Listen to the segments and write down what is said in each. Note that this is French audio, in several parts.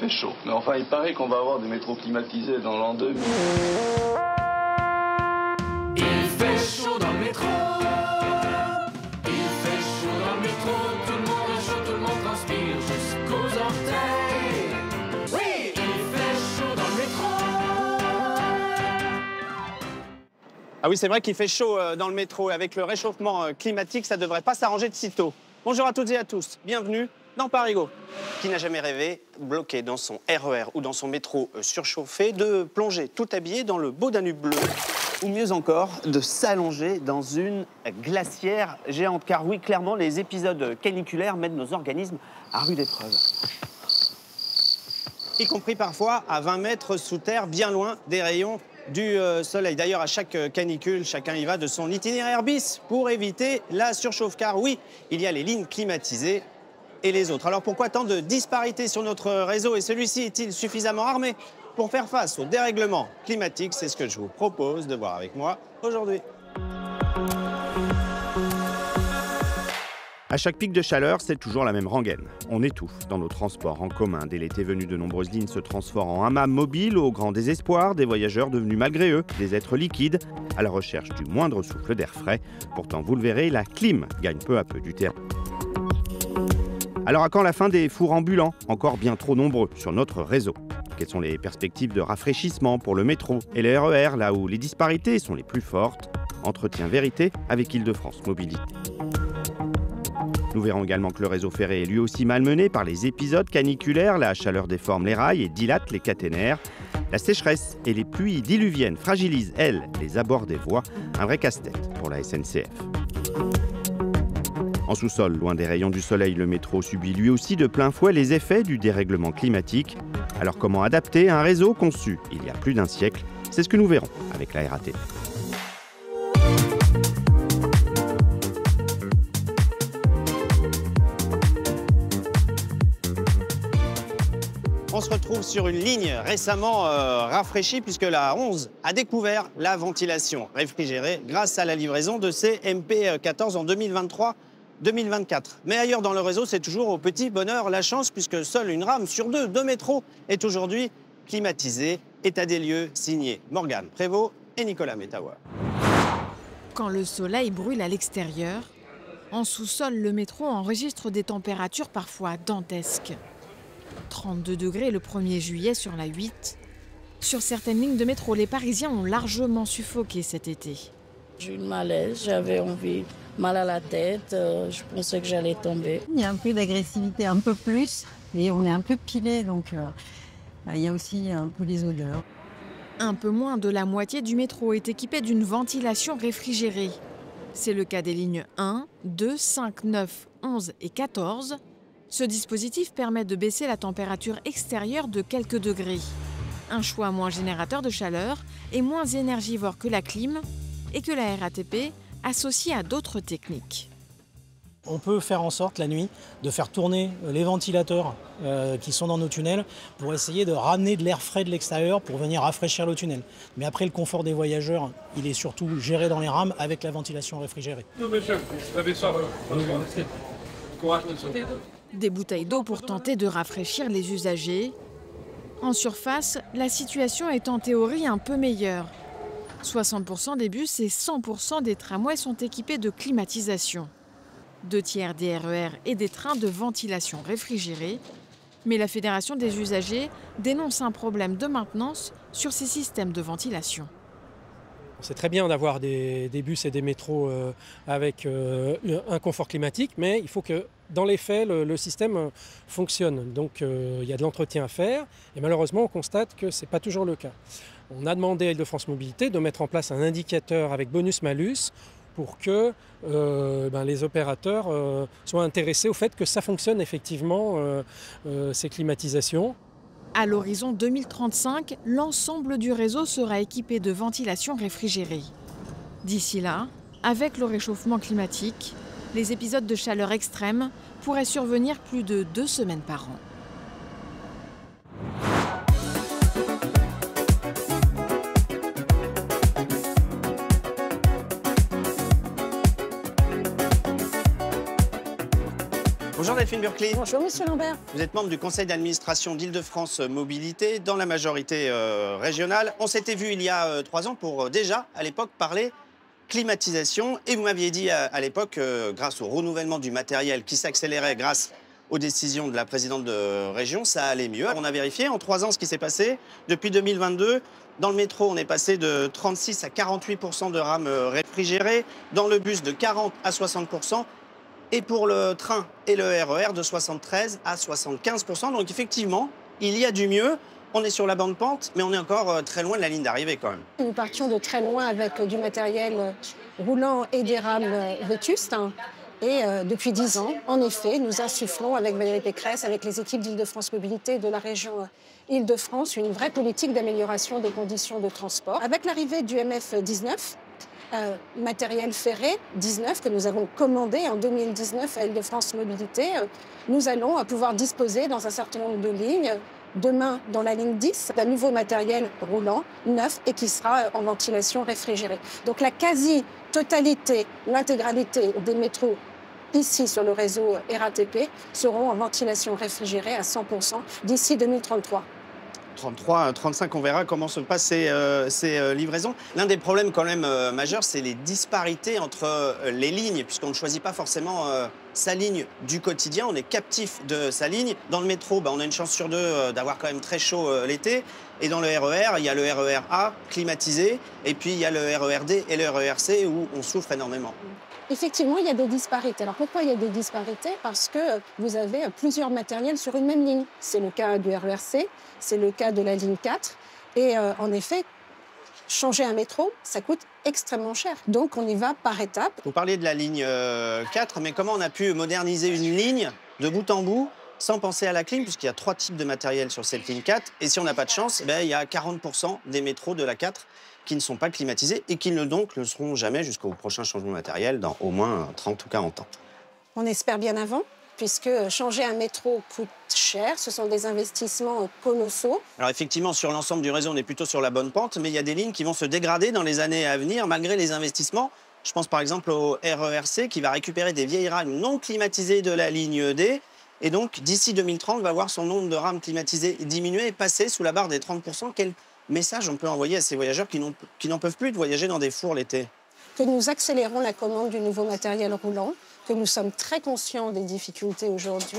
fait chaud. Mais enfin, il paraît qu'on va avoir des métros climatisés dans l'an 2000. Il fait chaud dans le métro. Il fait chaud dans le métro. Tout le monde est chaud, tout le monde transpire jusqu'aux orteils. Oui, il fait chaud dans le métro. Ah oui, c'est vrai qu'il fait chaud dans le métro. Avec le réchauffement climatique, ça ne devrait pas s'arranger de sitôt. Bonjour à toutes et à tous. Bienvenue dans Parigo. Qui n'a jamais rêvé, bloqué dans son RER ou dans son métro surchauffé, de plonger tout habillé dans le beau Danube bleu? Ou mieux encore, de s'allonger dans une glacière géante. Car oui, clairement, les épisodes caniculaires mettent nos organismes à rude épreuve. Y compris parfois à 20 mètres sous terre, bien loin des rayons du soleil. D'ailleurs, à chaque canicule, chacun y va de son itinéraire bis pour éviter la surchauffe. Car oui, il y a les lignes climatisées et les autres. Alors pourquoi tant de disparités sur notre réseau et celui-ci est-il suffisamment armé pour faire face au dérèglement climatique? C'est ce que je vous propose de voir avec moi aujourd'hui. À chaque pic de chaleur, c'est toujours la même rengaine. On étouffe dans nos transports en commun. Dès l'été venu, de nombreuses lignes se transforment en hammams mobiles au grand désespoir des voyageurs devenus malgré eux des êtres liquides à la recherche du moindre souffle d'air frais. Pourtant, vous le verrez, la clim gagne peu à peu du terrain. Alors à quand la fin des fours ambulants, encore bien trop nombreux sur notre réseau? Quelles sont les perspectives de rafraîchissement pour le métro et les RER, là où les disparités sont les plus fortes? Entretien vérité avec Île-de-France Mobilité. Nous verrons également que le réseau ferré est lui aussi malmené par les épisodes caniculaires. La chaleur déforme les rails et dilate les caténaires. La sécheresse et les pluies diluviennes fragilisent, elles, les abords des voies. Un vrai casse-tête pour la SNCF. En sous-sol, loin des rayons du soleil, le métro subit lui aussi de plein fouet les effets du dérèglement climatique. Alors comment adapter un réseau conçu il y a plus d'un siècle? C'est ce que nous verrons avec la RATP. On se retrouve sur une ligne récemment rafraîchie puisque la 11 a découvert la ventilation réfrigérée grâce à la livraison de ces MP14 en 2023-2024. Mais ailleurs dans le réseau, c'est toujours au petit bonheur la chance puisque seule une rame sur deux de métro est aujourd'hui climatisée. État des lieux signé Morgane Prévost et Nicolas Métawa. Quand le soleil brûle à l'extérieur, en sous-sol, le métro enregistre des températures parfois dantesques. 32 degrés le 1er juillet sur la 8. Sur certaines lignes de métro, les Parisiens ont largement suffoqué cet été. J'ai eu le malaise, j'avais envie, mal à la tête, je pensais que j'allais tomber. Il y a un peu d'agressivité, un peu plus, et on est un peu pilé, donc il y a aussi un peu les odeurs. Un peu moins de la moitié du métro est équipé d'une ventilation réfrigérée. C'est le cas des lignes 1, 2, 5, 9, 11 et 14. Ce dispositif permet de baisser la température extérieure de quelques degrés. Un choix moins générateur de chaleur et moins énergivore que la clim et que la RATP associe à d'autres techniques. On peut faire en sorte la nuit de faire tourner les ventilateurs qui sont dans nos tunnels pour essayer de ramener de l'air frais de l'extérieur pour venir rafraîchir le tunnel. Mais après, le confort des voyageurs, il est surtout géré dans les rames avec la ventilation réfrigérée. Des bouteilles d'eau pour tenter de rafraîchir les usagers. En surface, la situation est en théorie un peu meilleure. 60% des bus et 100% des tramways sont équipés de climatisation. 2 tiers des RER et des trains de ventilation réfrigérée. Mais la Fédération des usagers dénonce un problème de maintenance sur ces systèmes de ventilation. C'est très bien d'avoir des bus et des métros avec un confort climatique, mais il faut que dans les faits, le système fonctionne. Donc il y a de l'entretien à faire et malheureusement, on constate que ce n'est pas toujours le cas. On a demandé à Île-de-France Mobilité de mettre en place un indicateur avec bonus-malus pour que les opérateurs soient intéressés au fait que ça fonctionne effectivement, ces climatisations. À l'horizon 2035, l'ensemble du réseau sera équipé de ventilation réfrigérée. D'ici là, avec le réchauffement climatique, les épisodes de chaleur extrême pourraient survenir plus de 2 semaines par an. Bonjour Delphine Burkli. Bonjour Monsieur Lambert. Vous êtes membre du conseil d'administration d'Île-de-France Mobilité dans la majorité régionale. On s'était vu il y a 3 ans pour déjà, à l'époque, parler climatisation. Et vous m'aviez dit à l'époque, grâce au renouvellement du matériel qui s'accélérait grâce aux décisions de la présidente de région, ça allait mieux. On a vérifié en 3 ans ce qui s'est passé. Depuis 2022, dans le métro, on est passé de 36 à 48% de rames réfrigérées. Dans le bus, de 40 à 60%. Et pour le train et le RER, de 73 à 75%. Donc effectivement, il y a du mieux. On est sur la bande pente, mais on est encore très loin de la ligne d'arrivée quand même. Nous partions de très loin avec du matériel roulant et des rames vétustes. Et depuis 10 ans, en effet, nous insufflons avec Valérie Pécresse, avec les équipes d'Île-de-France Mobilité et de la région Île-de-France, une vraie politique d'amélioration des conditions de transport. Avec l'arrivée du MF19, matériel ferré 19 que nous avons commandé en 2019 à Île-de-France Mobilité, nous allons pouvoir disposer dans un certain nombre de lignes, demain dans la ligne 10, d'un nouveau matériel roulant, neuf et qui sera en ventilation réfrigérée. Donc la quasi-totalité, l'intégralité des métros ici sur le réseau RATP seront en ventilation réfrigérée à 100% d'ici 2033. 33, 35, on verra comment se passent ces livraisons. L'un des problèmes quand même majeurs, c'est les disparités entre les lignes, puisqu'on ne choisit pas forcément sa ligne du quotidien, on est captif de sa ligne. Dans le métro, on a une chance sur 2 d'avoir quand même très chaud l'été. Et dans le RER, il y a le RER A climatisé, et puis il y a le RER D et le RER C où on souffre énormément. Effectivement, il y a des disparités. Alors pourquoi il y a des disparités? Parce que vous avez plusieurs matériels sur une même ligne. C'est le cas du RER C, c'est le cas de la ligne 4. Et en effet, changer un métro, ça coûte extrêmement cher. Donc on y va par étapes. Vous parliez de la ligne 4, mais comment on a pu moderniser une ligne de bout en bout sans penser à la clim, puisqu'il y a 3 types de matériel sur cette ligne 4. Et si on n'a pas de chance, il y a 40% des métros de la 4 qui ne sont pas climatisés et qui donc ne seront jamais jusqu'au prochain changement de matériel dans au moins 30 ou 40 ans. On espère bien avant, puisque changer un métro coûte cher. Ce sont des investissements colossaux. Alors effectivement, sur l'ensemble du réseau, on est plutôt sur la bonne pente, mais il y a des lignes qui vont se dégrader dans les années à venir, malgré les investissements. Je pense par exemple au RERC, qui va récupérer des vieilles rames non climatisées de la ligne D. Et donc, d'ici 2030, va voir son nombre de rames climatisées diminuer et passer sous la barre des 30%. Quel message on peut envoyer à ces voyageurs qui n'en peuvent plus de voyager dans des fours l'été? Que nous accélérons la commande du nouveau matériel roulant, que nous sommes très conscients des difficultés aujourd'hui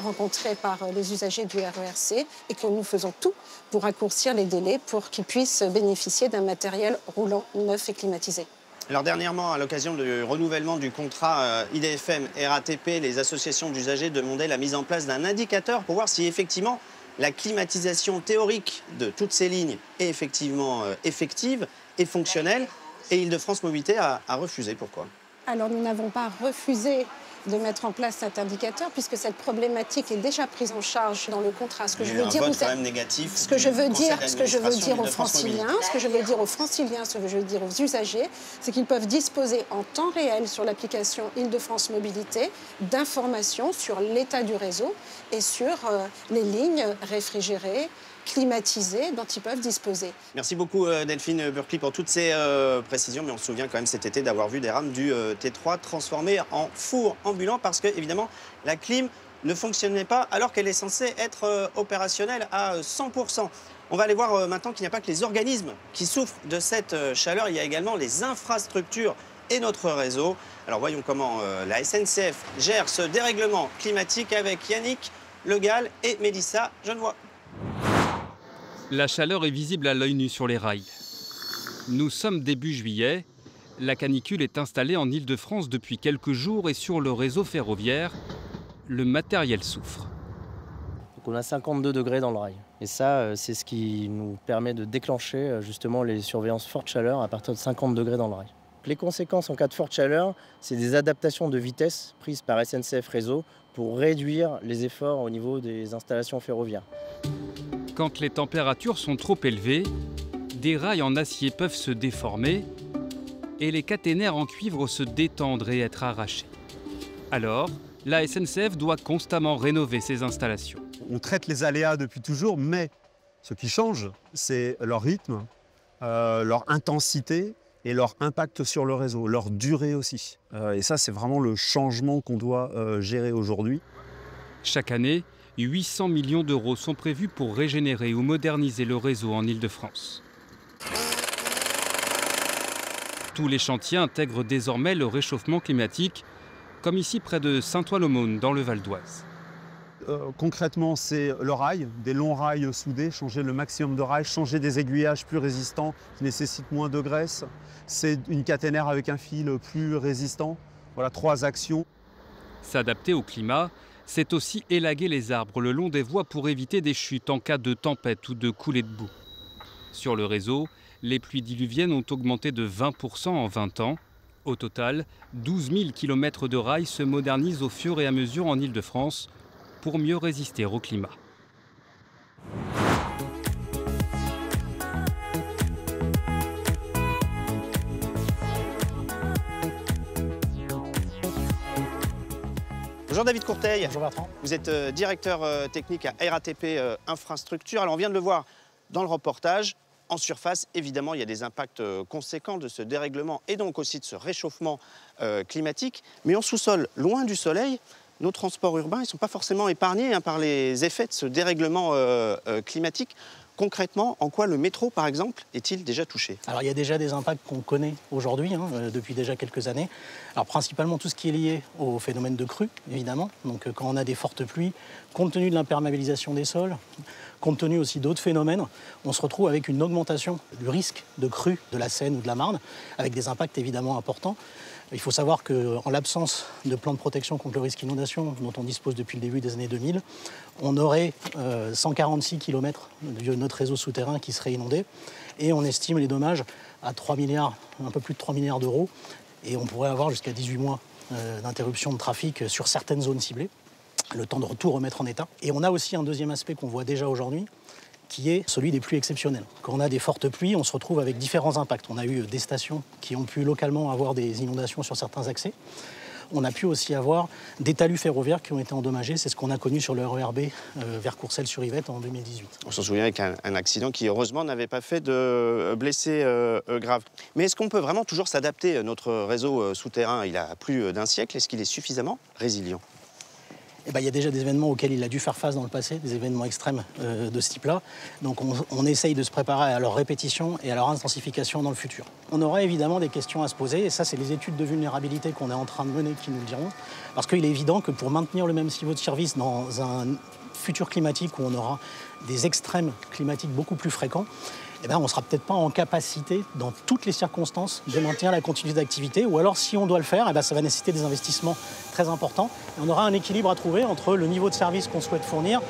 rencontrées par les usagers du RERC et que nous faisons tout pour raccourcir les délais pour qu'ils puissent bénéficier d'un matériel roulant neuf et climatisé. Alors dernièrement, à l'occasion du renouvellement du contrat IDFM RATP, les associations d'usagers demandaient la mise en place d'un indicateur pour voir si effectivement la climatisation théorique de toutes ces lignes est effectivement effective et fonctionnelle. Et Île-de-France Mobilité a refusé. Pourquoi? Alors nous n'avons pas refusé de mettre en place cet indicateur puisque cette problématique est déjà prise en charge dans le contrat. Ce que je veux dire, quand même négatif. Ce que je veux dire aux franciliens, ce que je veux dire aux usagers, c'est qu'ils peuvent disposer en temps réel sur l'application Île-de-France Mobilité d'informations sur l'état du réseau et sur les lignes réfrigérées, climatisés dont ils peuvent disposer. Merci beaucoup Delphine Burkli pour toutes ces précisions, mais on se souvient quand même cet été d'avoir vu des rames du T3 transformées en four ambulant parce que évidemment la clim ne fonctionnait pas alors qu'elle est censée être opérationnelle à 100%. On va aller voir maintenant qu'il n'y a pas que les organismes qui souffrent de cette chaleur, il y a également les infrastructures et notre réseau. Alors voyons comment la SNCF gère ce dérèglement climatique avec Yannick Le Gall et Mélissa Genevoix. La chaleur est visible à l'œil nu sur les rails. Nous sommes début juillet. La canicule est installée en Île-de-France depuis quelques jours et sur le réseau ferroviaire, le matériel souffre. Donc on a 52 degrés dans le rail. Et ça, c'est ce qui nous permet de déclencher justement les surveillances forte chaleur à partir de 50 degrés dans le rail. Les conséquences en cas de forte chaleur, c'est des adaptations de vitesse prises par SNCF Réseau pour réduire les efforts au niveau des installations ferroviaires. Quand les températures sont trop élevées, des rails en acier peuvent se déformer et les caténaires en cuivre se détendre et être arrachés. Alors, la SNCF doit constamment rénover ses installations. On traite les aléas depuis toujours, mais ce qui change, c'est leur rythme, leur intensité et leur impact sur le réseau, leur durée aussi. Et ça, c'est vraiment le changement qu'on doit gérer aujourd'hui. Chaque année, 800 millions d'euros sont prévus pour régénérer ou moderniser le réseau en Île-de-France. Tous les chantiers intègrent désormais le réchauffement climatique, comme ici près de Saint-Ouen-l'Aumône dans le Val d'Oise. Concrètement, c'est le rail, des longs rails soudés, changer le maximum de rails, changer des aiguillages plus résistants qui nécessitent moins de graisse. C'est une caténaire avec un fil plus résistant. Voilà 3 actions. S'adapter au climat, c'est aussi élaguer les arbres le long des voies pour éviter des chutes en cas de tempête ou de coulée de boue. Sur le réseau, les pluies diluviennes ont augmenté de 20% en 20 ans. Au total, 12 000 km de rails se modernisent au fur et à mesure en Île-de-France pour mieux résister au climat. Bonjour David Courteil. Bonjour Bertrand. Vous êtes directeur technique à RATP Infrastructure. Alors on vient de le voir dans le reportage. En surface, évidemment, il y a des impacts conséquents de ce dérèglement et donc aussi de ce réchauffement climatique. Mais en sous-sol, loin du soleil, nos transports urbains ne sont pas forcément épargnés par les effets de ce dérèglement climatique. Concrètement, en quoi le métro, par exemple, est-il déjà touché? Alors il y a déjà des impacts qu'on connaît aujourd'hui, depuis déjà quelques années. Alors principalement tout ce qui est lié au phénomène de crue, évidemment. Donc quand on a des fortes pluies, compte tenu de l'imperméabilisation des sols, compte tenu aussi d'autres phénomènes, on se retrouve avec une augmentation du risque de crue de la Seine ou de la Marne, avec des impacts évidemment importants. Il faut savoir qu'en l'absence de plan de protection contre le risque d'inondation dont on dispose depuis le début des années 2000, on aurait 146 km de notre réseau souterrain qui serait inondé et on estime les dommages à 3 milliards, un peu plus de 3 milliards d'euros et on pourrait avoir jusqu'à 18 mois d'interruption de trafic sur certaines zones ciblées, le temps de tout remettre en état. Et on a aussi un deuxième aspect qu'on voit déjà aujourd'hui, qui est celui des pluies exceptionnelles. Quand on a des fortes pluies, on se retrouve avec différents impacts. On a eu des stations qui ont pu localement avoir des inondations sur certains accès. On a pu aussi avoir des talus ferroviaires qui ont été endommagés. C'est ce qu'on a connu sur le RER B vers Courcelles-sur-Yvette en 2018. On s'en souvient avec un accident qui, heureusement, n'avait pas fait de blessés graves. Mais est-ce qu'on peut vraiment toujours s'adapter? Notre réseau souterrain, il a plus d'un siècle. Est-ce qu'il est suffisamment résilient? Eh ben, il y a déjà des événements auxquels il a dû faire face dans le passé, des événements extrêmes de ce type-là. Donc on essaye de se préparer à leur répétition et à leur intensification dans le futur. On aura évidemment des questions à se poser, et ça, c'est les études de vulnérabilité qu'on est en train de mener qui nous le diront. Parce qu'il est évident que pour maintenir le même niveau de service dans un futur climatique où on aura des extrêmes climatiques beaucoup plus fréquents, eh ben, on ne sera peut-être pas en capacité, dans toutes les circonstances, de maintenir la continuité d'activité. Ou alors, si on doit le faire, eh ben, ça va nécessaiter des investissements très importants. Et on aura un équilibre à trouver entre le niveau de service qu'on souhaite fournir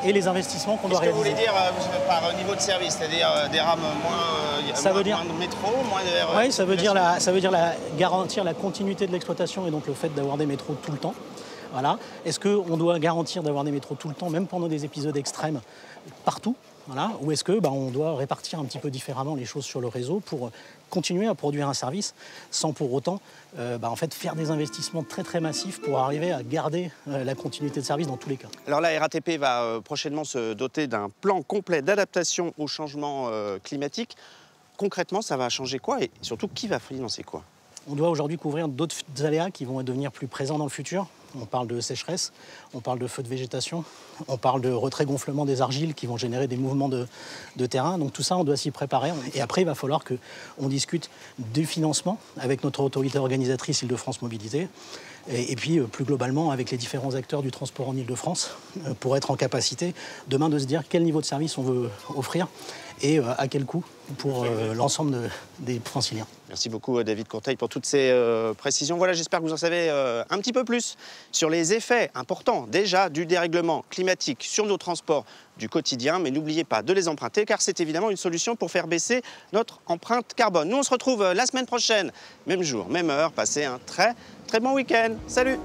et les investissements qu'on doit réaliser. Qu'est-ce que vous voulez dire par niveau de service? C'est-à-dire des rames moins de métro, moins de RER? Oui, ça veut dire garantir la continuité de l'exploitation et donc le fait d'avoir des métros tout le temps. Voilà. Est-ce qu'on doit garantir d'avoir des métros tout le temps, même pendant des épisodes extrêmes, partout? Voilà. Ou est-ce qu'on doit répartir un petit peu différemment les choses sur le réseau pour continuer à produire un service sans pour autant en fait, faire des investissements très très massifs pour arriver à garder la continuité de service dans tous les cas. Alors la RATP va prochainement se doter d'un plan complet d'adaptation au changement climatique. Concrètement, ça va changer quoi et surtout qui va financer quoi? On doit aujourd'hui couvrir d'autres aléas qui vont devenir plus présents dans le futur. On parle de sécheresse, on parle de feux de végétation, on parle de retrait-gonflement des argiles qui vont générer des mouvements de terrain. Donc tout ça, on doit s'y préparer. Et après, il va falloir qu'on discute du financement avec notre autorité organisatrice Île-de-France Mobilité. Et puis, plus globalement, avec les différents acteurs du transport en Île-de-France, pour être en capacité, demain, de se dire quel niveau de service on veut offrir et à quel coût pour l'ensemble des Franciliens. Merci beaucoup, David Courteil, pour toutes ces précisions. Voilà, j'espère que vous en savez un petit peu plus sur les effets importants, déjà, du dérèglement climatique sur nos transports du quotidien. Mais n'oubliez pas de les emprunter, car c'est évidemment une solution pour faire baisser notre empreinte carbone. Nous, on se retrouve la semaine prochaine, même jour, même heure. Passez un très bon week-end. Salut!